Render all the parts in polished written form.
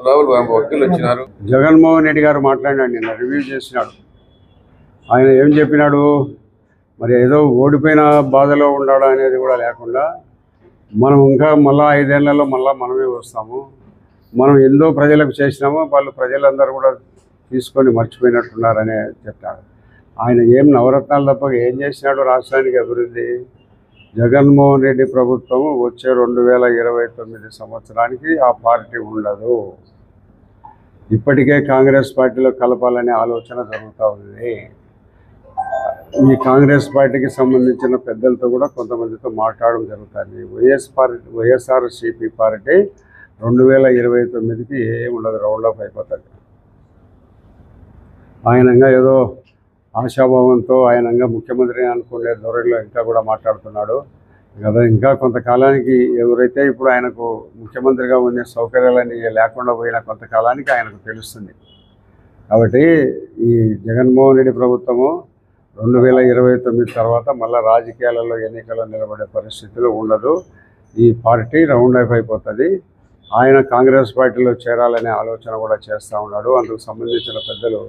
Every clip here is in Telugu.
రాహుల్ వకీలు వచ్చినారు. జగన్మోహన్ రెడ్డి గారు మాట్లాడినాడు, నిన్న రివ్యూ చేసినాడు. ఆయన ఏం చెప్పినాడు, మరి ఏదో ఓడిపోయిన బాధలో ఉన్నాడు అనేది కూడా లేకుండా మనం ఇంకా మళ్ళీ 5 ఏళ్లలో మళ్ళీ మనమే వస్తాము, మనం ఎంతో ప్రజలకు చేసినామో వాళ్ళు ప్రజలందరూ కూడా తీసుకొని మర్చిపోయినట్టున్నారనే చెప్పాడు. ఆయన ఏం నవరత్నాలు తప్ప ఏం చేసినాడు రాష్ట్రానికి అభివృద్ధి? జగన్మోహన్ రెడ్డి ప్రభుత్వం వచ్చే 2029 సంవత్సరానికి ఆ పార్టీ ఉండదు. ఇప్పటికే కాంగ్రెస్ పార్టీలో కలపాలనే ఆలోచన జరుగుతూ ఉంది. ఈ కాంగ్రెస్ పార్టీకి సంబంధించిన పెద్దలతో కూడా కొంతమందితో మాట్లాడడం జరుగుతుంది. వైఎస్ఆర్సీపీ పార్టీ 2029కి ఏముండదు, రౌండ్ ఆఫ్ అయిపోతుంది. ఆయనంగా ఏదో ఆశాభావంతో ఆయనంగా ముఖ్యమంత్రి అనుకునే ధోరణిలో ఇంకా కూడా మాట్లాడుతున్నాడు కదా. ఇంకా కొంతకాలానికి ఎవరైతే ఇప్పుడు ఆయనకు ముఖ్యమంత్రిగా ఉండే సౌకర్యాలన్నీ లేకుండా పోయిన కొంతకాలానికి ఆయనకు తెలుస్తుంది. కాబట్టి ఈ జగన్మోహన్ రెడ్డి ప్రభుత్వము 2029 తర్వాత మళ్ళీ రాజకీయాలలో ఎన్నికల్లో నిలబడే పరిస్థితులు ఉండదు. ఈ పార్టీ రౌండ్ ఆఫ్ అయిపోతుంది. ఆయన కాంగ్రెస్ పార్టీలో చేరాలనే ఆలోచన కూడా చేస్తూ ఉన్నాడు. అందుకు సంబంధించిన పెద్దలు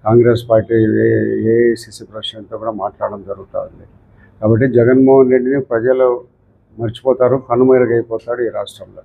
కాంగ్రెస్ పార్టీ ఏఐసిసి ప్రెసిడెంట్తో కూడా మాట్లాడడం జరుగుతుంది. కాబట్టి జగన్మోహన్ రెడ్డిని ప్రజలు మర్చిపోతారు, కనుమరుగైపోతాడు ఈ రాష్ట్రంలో.